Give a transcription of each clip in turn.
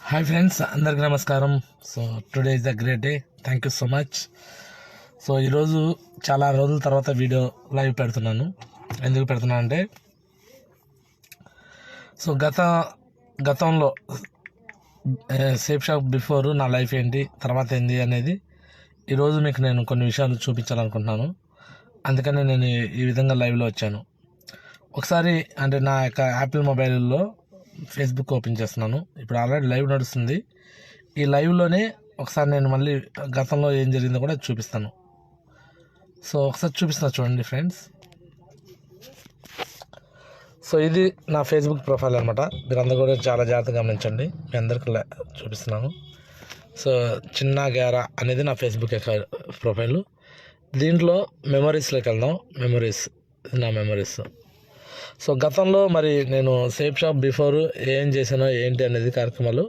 Hi friends, అందరికి నమస్కారం. So today is the great day. Thank you so much. So ఈరోజు చాలా రోజుల తర్వాత వీడియో లైవ్ పెడుతున్నాను. ఎందుకు పెడుతున్నాను అంటే, సో గతంలో సేఫ్ షాప్ బిఫోర్ నా లైఫ్ ఏంటి, తర్వాత ఏంటి అనేది ఈరోజు మీకు నేను కొన్ని విషయాలు చూపించాలనుకుంటున్నాను. అందుకని నేను ఈ విధంగా లైవ్లో వచ్చాను. ఒకసారి అంటే నా యొక్క యాపిల్ మొబైల్లో ఫేస్బుక్ ఓపెన్ చేస్తున్నాను. ఇప్పుడు ఆల్రెడీ లైవ్ నడుస్తుంది. ఈ లైవ్లోనే ఒకసారి నేను మళ్ళీ గతంలో ఏం జరిగిందో కూడా చూపిస్తాను. సో ఒకసారి చూపిస్తాను చూడండి ఫ్రెండ్స్. సో ఇది నా ఫేస్బుక్ ప్రొఫైల్ అనమాట. మీరు అందరూ కూడా చాలా జాగ్రత్తగా గమనించండి. మీ అందరికి చూపిస్తున్నాను. సో చిన్న గ్యారా అనేది నా ఫేస్బుక్ ప్రొఫైల్. దీంట్లో మెమరీస్లోకి వెళ్దాం. నా మెమరీస్. సో గతంలో మరి నేను సేఫ్ షాప్ బిఫోర్ ఏం చేశానో ఏంటి అనేది కార్యక్రమాలు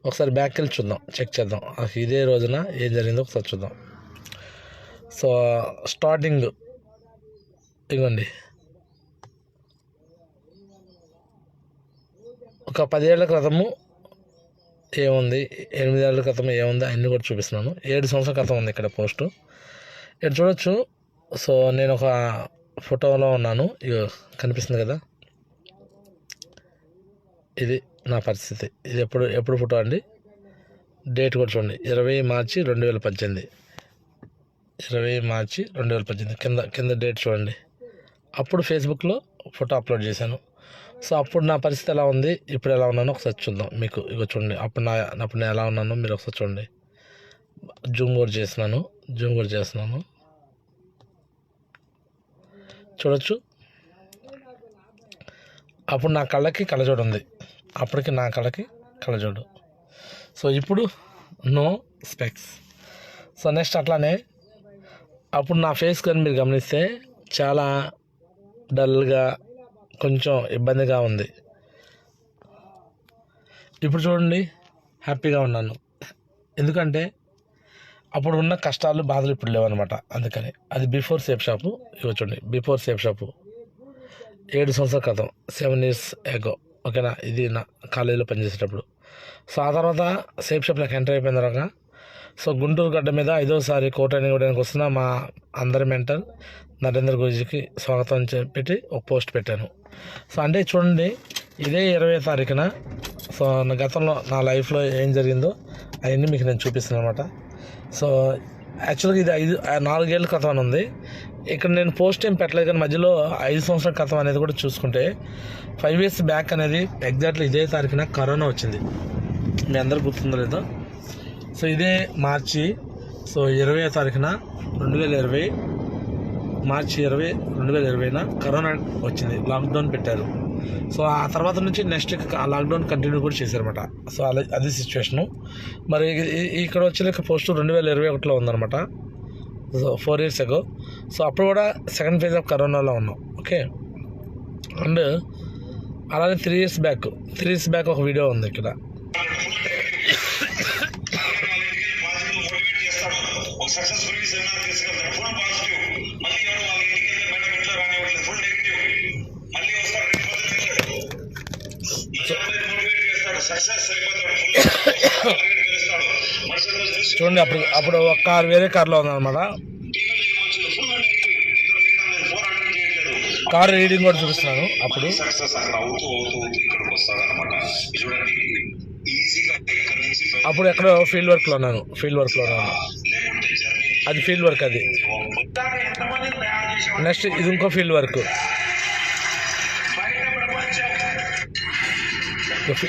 ఒకసారి బ్యాక్ వెళ్ళి చూద్దాం, చెక్ చేద్దాం. ఇదే రోజున ఏం జరిగిందో ఒకసారి చూద్దాం. సో స్టార్టింగ్ ఇవ్వండి, ఒక 10 ఏళ్ల క్రితము ఏముంది, 8 ఏళ్ల క్రితం ఏముంది అన్నీ కూడా చూపిస్తున్నాను. 7 సంవత్సరాల క్రితం ఉంది ఇక్కడ పోస్టు. ఇక్కడ చూడొచ్చు. సో నేను ఒక ఫోటోలో ఉన్నాను. ఇగో కనిపిస్తుంది కదా, ఇది నా పరిస్థితి. ఇది ఎప్పుడు ఫోటో అండి. డేట్ కూడా చూడండి, 20 మార్చి 2018. 20 మార్చి 2018 కింద డేట్ చూడండి. అప్పుడు ఫేస్బుక్లో ఫోటో అప్లోడ్ చేశాను. సో అప్పుడు నా పరిస్థితి ఎలా ఉంది, ఇప్పుడు ఎలా ఉన్నానో ఒకసారి చూద్దాం. మీకు ఇగో చూడండి, అప్పుడు నేను ఎలా ఉన్నానో మీరు ఒకసారి చూడండి. జూమ్ కూడా చేస్తున్నాను. చూడొచ్చు. అప్పుడు నా కళ్ళకి కళ్ళజోడు ఉంది, అప్పటికి నా కళ్ళకి కళ్ళజోడు. సో ఇప్పుడు నో స్పెక్స్. సో నెక్స్ట్ అట్లానే అప్పుడు నా ఫేస్ కానీ మీరు గమనిస్తే చాలా డల్గా, కొంచెం ఇబ్బందిగా ఉంది. ఇప్పుడు చూడండి, హ్యాపీగా ఉన్నాను. ఎందుకంటే అప్పుడు ఉన్న కష్టాలు, బాధలు ఇప్పుడు లేవన్నమాట. అందుకని అది బిఫోర్ సేఫ్ షాపు. ఇవి చూడండి, బిఫోర్ సేఫ్ షాపు 7 సంవత్సరాల క్రితం, 7 years ago. ఓకేనా. ఇది నా కాలేజీలో పనిచేసేటప్పుడు. సో ఆ తర్వాత సేఫ్ షాప్లోకి ఎంటర్ అయిపోయిన తర్వాత, సో గుంటూరు గడ్డ మీద 5వసారి కోటని ఇవ్వడానికి వస్తున్న మా అందరి మెంటర్ నరేంద్ర గురూజీకి స్వాగతం అని పెట్టి ఒక పోస్ట్ పెట్టాను. సో అంటే చూడండి, ఇదే 20వ తారీఖున సో గతంలో నా లైఫ్లో ఏం జరిగిందో అవన్నీ మీకు నేను చూపిస్తున్నాను అనమాట. సో యాక్చువల్గా ఇది 4 ఏళ్ళ క్రితం అని ఉంది. ఇక్కడ నేను పోస్ట్ ఏం పెట్టలేదు, కానీ మధ్యలో 5 సంవత్సరాల క్రితం అనేది కూడా చూసుకుంటే 5 years బ్యాక్ అనేది ఎగ్జాక్ట్లీ ఇదే తారీఖున కరోనా వచ్చింది. మీ అందరూ గుర్తుందో లేదో. సో ఇదే మార్చి 20వ తారీఖున 2020 మార్చి 20, 2020 కరోనా వచ్చింది. లాక్డౌన్ పెట్టారు. సో ఆ తర్వాత నుంచి నెక్స్ట్ లాక్డౌన్ కంటిన్యూ కూడా చేశారన్నమాట. సో అది సిచ్యువేషను. మరి ఇక్కడ వచ్చిన పోస్టు 2021లో ఉందన్నమాట. So 4 years ago. సో అప్పుడు కూడా సెకండ్ ఫేజ్ ఆఫ్ కరోనాలో ఉన్నాం. ఓకే. అండ్ అలానే 3 years బ్యాక్ ఒక వీడియో ఉంది ఇక్కడ. చూడండి, అప్పుడు ఒక కార్ వేరే కార్లో ఉందన్నమాట. కార్ రీడింగ్ కూడా చూపిస్తున్నాను. అప్పుడు ఎక్కడో ఫీల్డ్ వర్క్లో ఉన్నాను. అది ఫీల్డ్ వర్క్. అది నెక్స్ట్ ఇది ఇంకో ఫీల్డ్ వర్క్.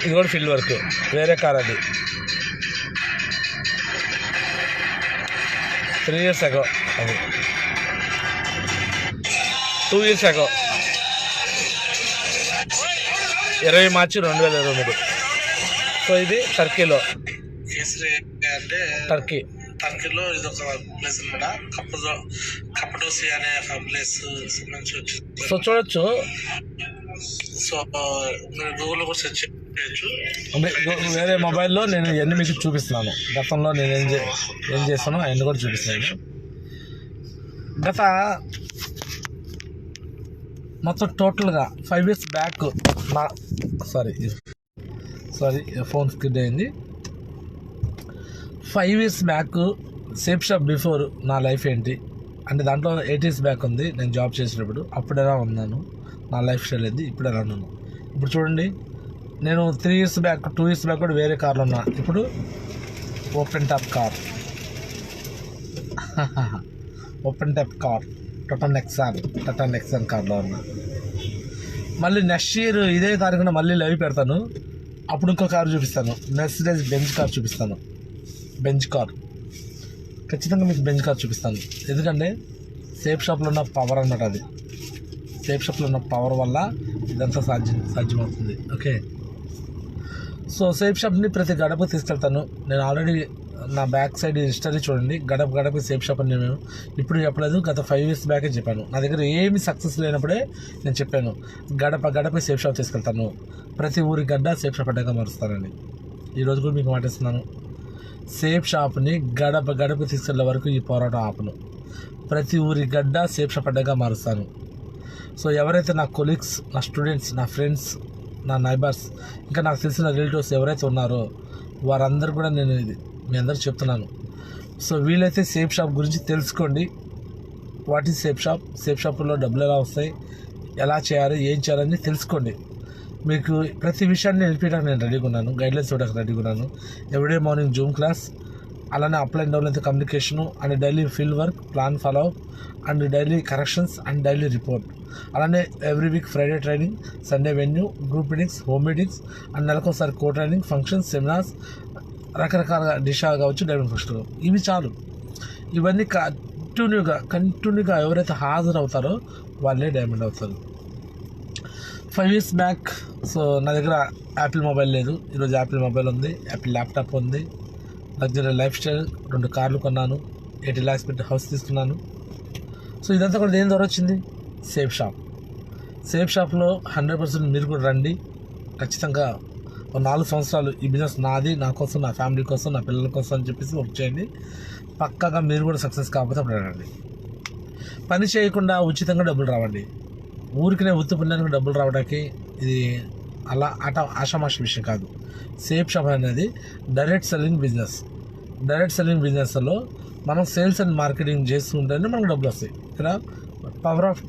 ఇది కూడా ఫీల్డ్ వర్క్, వేరే కార్. అది 3 years ago. అది 2 years ago, 20 మార్చి 2023. సో ఇది టర్కీలో. టర్కీలో ఇది ఒక ప్లేస్ అనమాట. కప్పడోసియా అనే ఒక ప్లేస్ నుంచి వచ్చింది. సో చూడొచ్చు. సో మీరు గూగుల్లో కూడా సెర్చ్ చేయొచ్చు. వేరే మొబైల్లో నేను ఇవన్నీ మీకు చూపిస్తున్నాను. గతంలో నేను ఏం చేస్తానో అవన్నీ కూడా చూపిస్తున్నాను. గత మొత్తం టోటల్గా 5 years back sorry phone skid అయింది. 5 years back safe shop before నా లైఫ్ ఏంటి అంటే దాంట్లో 8 years బ్యాక్ ఉంది. నేను జాబ్ చేసినప్పుడు అప్పుడు ఎలా ఉన్నాను, నా లైఫ్ స్టైల్ ఏంది, ఇప్పుడు ఎలా ఉన్నాను. ఇప్పుడు చూడండి, నేను 3 years బ్యాక్ 2 years బ్యాక్ కూడా వేరే కార్లో ఉన్నా. ఇప్పుడు open top car open top car Tata Nexon కార్లో ఉన్నా. మళ్ళీ నెక్స్ట్ ఇయర్ ఇదే తారీఖున మళ్ళీ లైవ్ పెడతాను. అప్పుడు ఇంకో కారు చూపిస్తాను, మెర్సిడెస్ బెంజ్ కార్ చూపిస్తాను. బెంజ్ కార్ ఖచ్చితంగా మీకు బెంజ్ కార్ చూపిస్తాను. ఎందుకంటే సేఫ్ షాప్లో ఉన్న పవర్ అన్నమాట. అది సేఫ్ షాప్లో ఉన్న పవర్ వల్ల ఇదంతా సాధ్యమవుతుంది. ఓకే, సో సేఫ్ షాప్ని ప్రతి గడప తీసుకెళ్తాను. నేను ఆల్రెడీ నా బ్యాక్ సైడ్ హిస్టరీ చూడండి. గడప సేఫ్ షాప్ అని నేను ఇప్పుడు చెప్పలేదు, గత 5 years బ్యాకే చెప్పాను. నా దగ్గర ఏమి సక్సెస్ లేనప్పుడే నేను చెప్పాను, గడప సేఫ్ షాప్ తీసుకెళ్తాను, ప్రతి ఊరి గడ్డ సేఫ్ షాప్ అడ్డగా మారుస్తానండి. ఈరోజు కూడా మీకు మాటిస్తున్నాను, సేఫ్ షాప్ని గడప తీసుకెళ్లే వరకు ఈ పోరాటం ఆపను. ప్రతి ఊరి గడ్డ సేఫ్ షాప్ అడ్డగా మారుస్తాను. సో ఎవరైతే నా కొలీగ్స్, నా స్టూడెంట్స్, నా ఫ్రెండ్స్, నా నైబర్స్, ఇంకా నాకు తెలిసిన రిలేటివ్స్ ఎవరైతే ఉన్నారో వారందరూ కూడా నేను ఇది మీ అందరికి చెప్తున్నాను. సో వీలైతే సేఫ్ షాప్ గురించి తెలుసుకోండి. వాట్ ఈజ్ సేఫ్ షాప్లో డబ్బులు ఎలా వస్తాయి, ఎలా చేయాలి, ఏం చేయాలని తెలుసుకోండి. మీకు ప్రతి విషయాన్ని నిలిపించడానికి నేను రెడీగా ఉన్నాను, గైడ్లైన్స్ ఇవ్వడానికి రెడీగా ఉన్నాను. ఎవ్రీడే మార్నింగ్ జూమ్ క్లాస్, అలానే అప్ అండ్ డౌన్ అయితే communication and daily field work, plan follow up and daily corrections and daily report. అలానే every week Friday training, Sunday venue, group meetings, home meetings and నెలకోసారి co training, functions, seminars, రకరకాల డిషా కావచ్చు, diamond festival. ఇవి చాలు. ఇవన్నీ కంటిన్యూగా ఎవరైతే హాజరవుతారో వాళ్ళే డైమండ్ అవుతారు. 5 years బ్యాక్ సో నా దగ్గర యాపిల్ మొబైల్ లేదు. ఈరోజు యాపిల్ మొబైల్ ఉంది, యాపిల్ ల్యాప్టాప్ ఉంది, లగ్జరీ లైఫ్ స్టైల్, 2 కార్లు కొన్నాను, 80 lakhs పెట్టి హౌస్ తీసుకున్నాను. సో ఇదంతా కూడా దేని ద్వారా వచ్చింది? సేఫ్ షాప్లో 100% మీరు కూడా రండి. ఖచ్చితంగా 4 సంవత్సరాలు ఈ బిజినెస్ నాది, నా కోసం, నా ఫ్యామిలీ కోసం, నా పిల్లల కోసం అని చెప్పేసి వర్క్ చేయండి. పక్కాగా మీరు కూడా సక్సెస్ కాకపోతే అప్పుడు రండి. పని చేయకుండా ఉచితంగా డబ్బులు రావండి. ఊరికినే ఉత్తి పుణ్యానికి డబ్బులు రావడానికి ఇది అలా ఆషామాష విషయం కాదు. సేఫ్ షాప్ అనేది డైరెక్ట్ సెల్లింగ్ బిజినెస్లో మనం సేల్స్ అండ్ మార్కెటింగ్ చేస్తూ ఉంటేనే మనకు డబ్బులు వస్తాయి. ఇక్కడ పవర్ ఆఫ్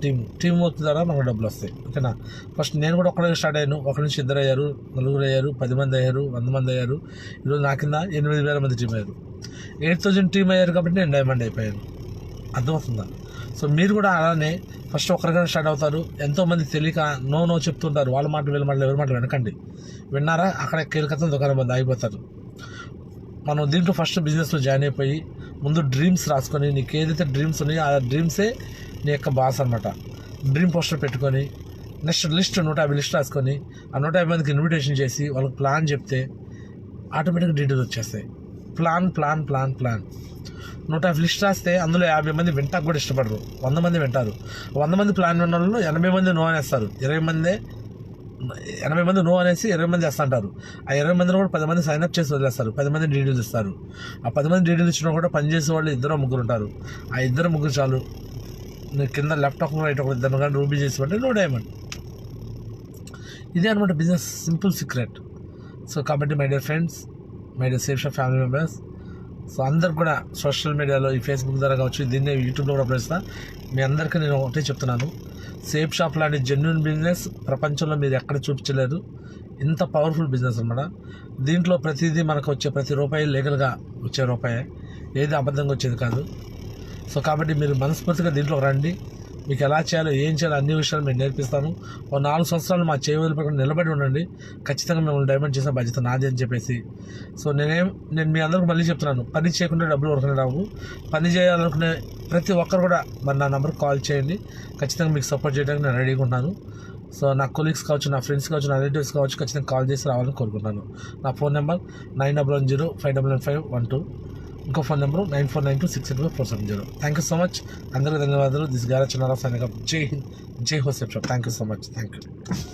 టీమ్ వర్క్ ద్వారా మనకు డబ్బులు వస్తాయి. ఓకేనా? ఫస్ట్ నేను కూడా ఒక్కడే స్టార్ట్ అయ్యాను. 1 నుంచి 2 అయ్యారు, 4 అయ్యారు, 10 మంది అయ్యారు, 100 మంది అయ్యారు. ఈరోజు నా కింద 8,000 మంది టీం అయ్యారు. 8,000 టీం అయ్యారు కాబట్టి నేను డైమండ్ అయిపోయాను. అర్థమవుతుందా? సో మీరు కూడా అలానే ఫస్ట్ ఒకరికైనా స్టార్ట్ అవుతారు. ఎంతోమంది తెలియక నో చెప్తుంటారు. వాళ్ళ మాట వీళ్ళ మాటలు ఎవరి మాటలు వినకండి. విన్నారా? అక్కడ కీలకతం దుకాణం బంద్ ఆగిపోతారు. మనం దీంట్లో ఫస్ట్ బిజినెస్లో జాయిన్ అయిపోయి ముందు డ్రీమ్స్ రాసుకొని, నీకు ఏదైతే డ్రీమ్స్ ఉన్నాయో ఆ డ్రీమ్సే నీ యొక్క బాస్ అనమాట. డ్రీమ్ పోస్టర్ పెట్టుకొని నెక్స్ట్ లిస్ట్ 150 లిస్ట్ రాసుకొని ఆ 150 మందికి ఇన్విటేషన్ చేసి వాళ్ళకి ప్లాన్ చెప్తే ఆటోమేటిక్గా డీటెయిల్స్ వచ్చేస్తాయి. ప్లాన్ 150 లిస్ట్ రాస్తే అందులో 50 మంది వింటాకు కూడా ఇష్టపడరు, 100 మంది వింటారు. 100 మంది ప్లాన్ ఉన్న వాళ్ళు 80 మంది నో అనేస్తారు. 80 మంది నో అనేసి 20 మంది వేస్తుంటారు. ఆ 20 మందిలో కూడా 10 మంది సైన్అప్ చేసి వదిలేస్తారు, 10 మంది డీటెయిల్స్ ఇస్తారు. ఆ 10 మంది డీటెయిల్స్ ఇచ్చినా కూడా పనిచేసే వాళ్ళు 2-3 ఉంటారు. ఆ 2-3 చాలు. నేను కింద ల్యాప్టాప్ రైట్ 1 కానీ రూబీ చేసి అంటే నో డైమండ్. ఇదే అనమాట బిజినెస్ సింపుల్ సీక్రెట్. సో కాబట్టి my dear friends, my dear safe shop family members, so అందరు కూడా సోషల్ మీడియాలో ఈ ఫేస్బుక్ ద్వారా కావచ్చు, దీన్ని యూట్యూబ్లో కూడా ప్రస్తుతం మీ అందరికీ నేను ఒకటే చెప్తున్నాను, సేఫ్ షాప్ లాంటి జెన్యూన్ బిజినెస్ ప్రపంచంలో మీరు ఎక్కడ చూపించలేదు. ఇంత పవర్ఫుల్ బిజినెస్ అన్నమాట. దీంట్లో ప్రతిదీ మనకు వచ్చే ప్రతి రూపాయి లీగల్గా వచ్చే రూపాయే, ఏది అబద్ధంగా వచ్చేది కాదు. సో కాబట్టి మీరు మనస్ఫూర్తిగా దీంట్లో రండి. మీకు ఎలా చేయాలో, ఏం చేయాలో అన్ని విషయాలు మేము నేర్పిస్తాను. 4 సంవత్సరాలు మా చేయి వదిలిపెట్టకుండా నిలబడి ఉండండి. ఖచ్చితంగా మిమ్మల్ని డైమండ్ చేసే బాధ్యత నాది అని చెప్పేసి. సో నేను మీ అందరికీ మళ్ళీ చెప్తున్నాను, పని చేయకుండా డబ్బులు ఉరకనే రావు. పని చేయాలనుకునే ప్రతి ఒక్కరు కూడా మరి నా నెంబర్కి కాల్ చేయండి. ఖచ్చితంగా మీకు సపోర్ట్ చేయడానికి నేను రెడీగా ఉంటాను. సో నా కొలీగ్స్ కావచ్చు, నా ఫ్రెండ్స్ కావచ్చు, నా రిలేటివ్స్ కావచ్చు, ఖచ్చితంగా కాల్ చేసి రావాలని కోరుకుంటున్నాను. నా ఫోన్ నెంబర్ 9110599512. ఇంకో phone number 9492685470. Thank you so much. అందరికీ ధన్యవాదాలు. దిస్ గారా చిన్నారా సైనింగ్ ఆఫ్. జై హింద్, జై హో safe shop. Thank you so much. Thank you.